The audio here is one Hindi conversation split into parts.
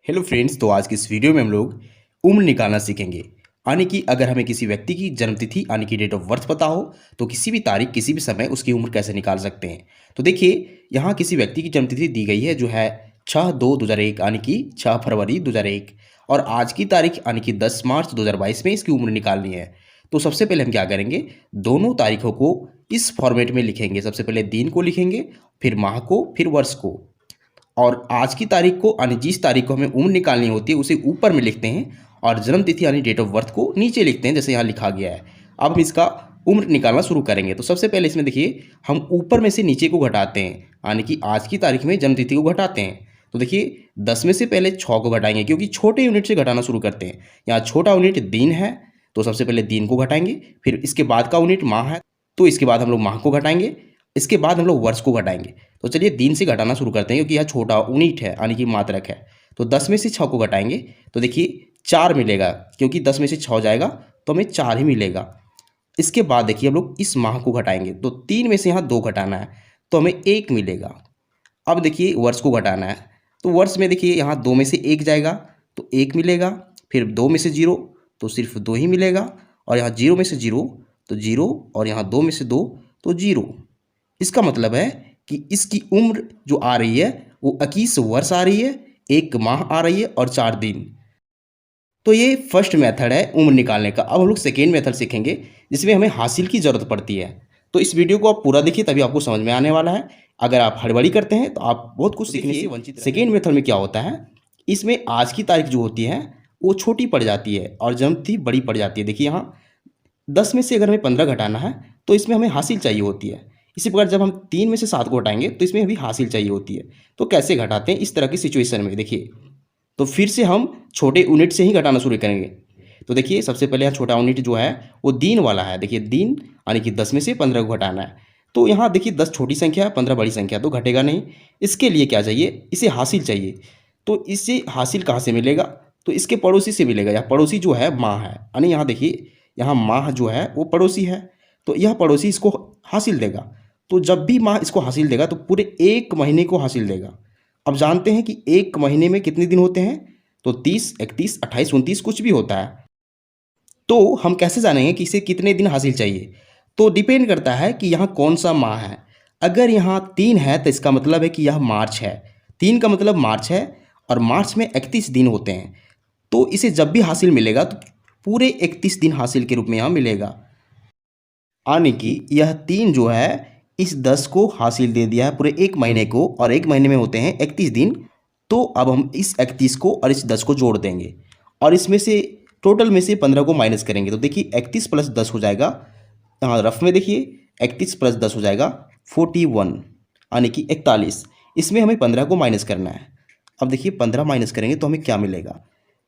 हेलो फ्रेंड्स, तो आज की इस वीडियो में हम लोग उम्र निकालना सीखेंगे। यानी कि अगर हमें किसी व्यक्ति की जन्मतिथि यानी कि डेट ऑफ बर्थ पता हो तो किसी भी तारीख किसी भी समय उसकी उम्र कैसे निकाल सकते हैं। तो देखिए, यहाँ किसी व्यक्ति की जन्मतिथि दी गई है जो है 6/2/2001 यानी कि 6 फरवरी 2001 और आज की तारीख यानी कि 10 मार्च 2022 में इसकी उम्र निकालनी है। तो सबसे पहले हम क्या करेंगे, दोनों तारीखों को इस फॉर्मेट में लिखेंगे। सबसे पहले दिन को लिखेंगे, फिर माह को, फिर वर्ष को। और आज की तारीख को यानी जिस तारीख को हमें उम्र निकालनी होती है उसे ऊपर में लिखते हैं और जन्म तिथि यानी डेट ऑफ बर्थ को नीचे लिखते हैं, जैसे यहाँ लिखा गया है। अब हम इसका उम्र निकालना शुरू करेंगे। तो सबसे पहले इसमें देखिए, हम ऊपर में से नीचे को घटाते हैं, यानी कि आज की तारीख में जन्म तिथि को घटाते हैं। तो देखिए, 10 में से पहले 6 को घटाएंगे क्योंकि छोटे यूनिट से घटाना शुरू करते हैं। यहाँ छोटा यूनिट दिन है, तो सबसे पहले दिन को घटाएंगे, फिर इसके बाद का यूनिट माह है, तो इसके बाद हम लोग माह को घटाएंगे, इसके बाद हम लोग वर्ष को घटाएंगे। तो चलिए दिन से घटाना शुरू करते हैं क्योंकि यह छोटा यूनिट है यानी कि मात्रक है। तो 10 में से 6 को घटाएंगे तो देखिए 4 मिलेगा, क्योंकि 10 में से 6 जाएगा तो हमें 4 ही मिलेगा। इसके बाद देखिए हम लोग इस माह को घटाएंगे तो 3 में से यहाँ 2 घटाना है तो हमें 1 मिलेगा। अब देखिए वर्ष को घटाना है, तो वर्ष में देखिए यहाँ 2 में से 1 जाएगा तो 1 मिलेगा, फिर 2 में से 0 तो सिर्फ 2 ही मिलेगा, और यहाँ 0 में से 0 तो 0, और यहाँ 2 में से 2 तो 0। इसका मतलब है कि इसकी उम्र जो आ रही है वो 21 वर्ष आ रही है, 1 माह आ रही है और 4 दिन। तो ये फर्स्ट मेथड है उम्र निकालने का। अब हम लोग सेकेंड मेथड सीखेंगे जिसमें हमें हासिल की ज़रूरत पड़ती है। तो इस वीडियो को आप पूरा देखिए, तभी आपको समझ में आने वाला है। अगर आप हड़बड़ी करते हैं तो आप बहुत कुछ सीखने से वंचित। सेकेंड मेथड में क्या होता है, इसमें आज की तारीख जो होती है वो छोटी पड़ जाती है और जन्मतिथि बड़ी पड़ जाती है। देखिए यहाँ 10 में से अगर हमें 15 घटाना है तो इसमें हमें हासिल चाहिए होती है। इसी प्रकार जब हम 3 में से 7 को घटाएंगे तो इसमें भी हासिल चाहिए होती है। तो कैसे घटाते हैं इस तरह की सिचुएशन में, देखिए तो फिर से हम छोटे यूनिट से ही घटाना शुरू करेंगे। तो देखिए सबसे पहले यहाँ छोटा यूनिट जो है वो दिन वाला है। देखिए दिन यानी कि 10 में से 15 को घटाना है। तो यहाँ देखिए 10 छोटी संख्या है, 15 बड़ी संख्या, तो घटेगा नहीं। इसके लिए क्या चाहिए, इसे हासिल चाहिए। तो इससे हासिल कहाँ से मिलेगा, तो इसके पड़ोसी से मिलेगा। यहाँ पड़ोसी जो है माह है, यानी यहाँ देखिए यहाँ माह जो है वो पड़ोसी है, तो यह पड़ोसी इसको हासिल देगा। तो जब भी माह इसको हासिल देगा तो पूरे 1 महीने को हासिल देगा। अब जानते हैं कि 1 महीने में कितने दिन होते हैं, तो 30, 31, 28, 29 कुछ भी होता है। तो हम कैसे जानेंगे कि इसे कितने दिन हासिल चाहिए, तो डिपेंड करता है कि यहाँ कौन सा माह है। अगर यहाँ 3 है तो इसका मतलब है कि यह मार्च है। 3 का मतलब मार्च है और मार्च में 31 दिन होते हैं। तो इसे जब भी हासिल मिलेगा तो पूरे 31 दिन हासिल के रूप में यहाँ मिलेगा। यानी कि यह 3 जो है इस 10 को हासिल दे दिया है पूरे 1 महीने को, और 1 महीने में होते हैं 31 दिन। तो अब हम इस 31 को और इस 10 को जोड़ देंगे और इसमें से टोटल में से 15 को माइनस करेंगे। तो देखिए 31 + 10 हो जाएगा, यहाँ रफ में देखिए 31 + 10 हो जाएगा 41, यानी कि 41। इसमें हमें 15 को माइनस करना है। अब देखिए 15 माइनस करेंगे तो हमें क्या मिलेगा,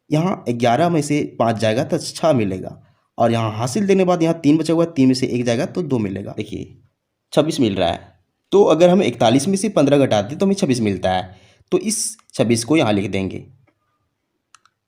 यहाँ 11 में से 5 जाएगा तो 6 मिलेगा, और यहाँ हासिल देने के बाद यहाँ 3 बचा हुआ है, 3 में से 1 जाएगा तो 2 मिलेगा। देखिए 26 मिल रहा है। तो अगर हम 41 में से 15 घटाते तो हमें 26 मिलता है। तो इस 26 को यहाँ लिख देंगे,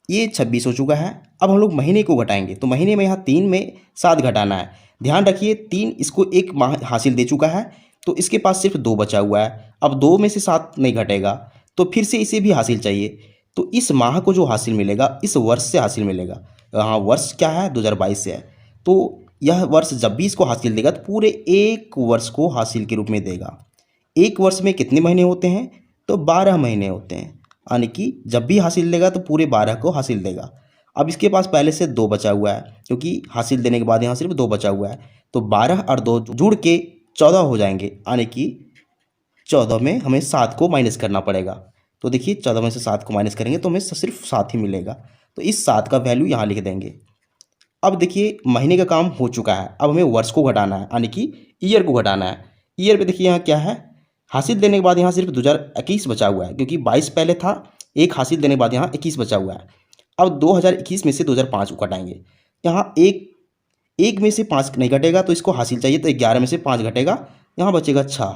ये 26 हो चुका है। अब हम लोग महीने को घटाएंगे, तो महीने में यहाँ 3 में 7 घटाना है। ध्यान रखिए 3 इसको 1 माह हासिल दे चुका है, तो इसके पास सिर्फ 2 बचा हुआ है। अब 2 में से 7 नहीं घटेगा, तो फिर से इसे भी हासिल चाहिए। तो इस माह को जो हासिल मिलेगा इस वर्ष से हासिल मिलेगा। हाँ, वर्ष क्या है, 2022 से है। तो यह वर्ष जब भी इसको हासिल देगा तो पूरे 1 वर्ष को हासिल के रूप में देगा। 1 वर्ष में कितने महीने होते हैं, तो 12 महीने होते हैं, यानी कि जब भी हासिल देगा तो पूरे 12 को हासिल देगा। अब इसके पास पहले से 2 बचा हुआ है, क्योंकि हासिल देने के बाद यहाँ सिर्फ 2 बचा हुआ है। तो 12 और 2 जुड़ के 14 हो जाएंगे, यानी कि 14 में हमें 7 को माइनस करना पड़ेगा। तो देखिए 14 में से 7 को माइनस करेंगे तो हमें सिर्फ 7 ही मिलेगा। तो इस 7 का वैल्यू यहाँ लिख देंगे। अब देखिए महीने का काम हो चुका है, अब हमें वर्ष को घटाना है, यानी कि ईयर को घटाना है। ईयर पे देखिए यहाँ क्या है, हासिल देने के बाद यहाँ सिर्फ 2021 बचा हुआ है, क्योंकि 22 पहले था, 1 हासिल देने के बाद यहाँ 21 बचा हुआ है। अब 2021 में से 2005 को घटाएंगे। यहाँ एक में से 5 नहीं घटेगा, तो इसको हासिल चाहिए, तो 11 में से 5 घटेगा, यहाँ बचेगा 6।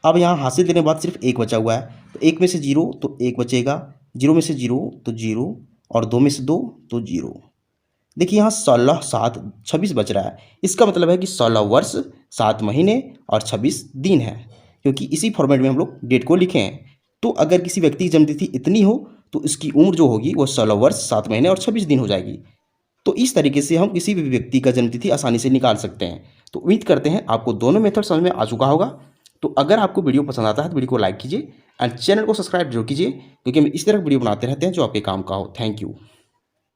अब यहाँ हासिल देने के बाद सिर्फ 1 बचा हुआ है, तो 1 में से 0 तो 1 बचेगा, 0 में से 0 तो 0, और 2 में से 2 तो 0। देखिए यहाँ 16, 7, 26 बच रहा है। इसका मतलब है कि 16 वर्ष, 7 महीने और 26 दिन है, क्योंकि इसी फॉर्मेट में हम लोग डेट को लिखे हैं। तो अगर किसी व्यक्ति की जन्मतिथि इतनी हो तो इसकी उम्र जो होगी वो 16 वर्ष 7 महीने और 26 दिन हो जाएगी। तो इस तरीके से हम किसी भी व्यक्ति का जन्मतिथि आसानी से निकाल सकते हैं। तो उम्मीद करते हैं आपको दोनों मेथड समझ में आ चुका होगा। तो अगर आपको वीडियो पसंद आता है तो वीडियो को लाइक कीजिए एंड चैनल को सब्सक्राइब जरूर कीजिए, क्योंकि हम इस तरह वीडियो बनाते रहते हैं जो आपके काम का हो। Thank you.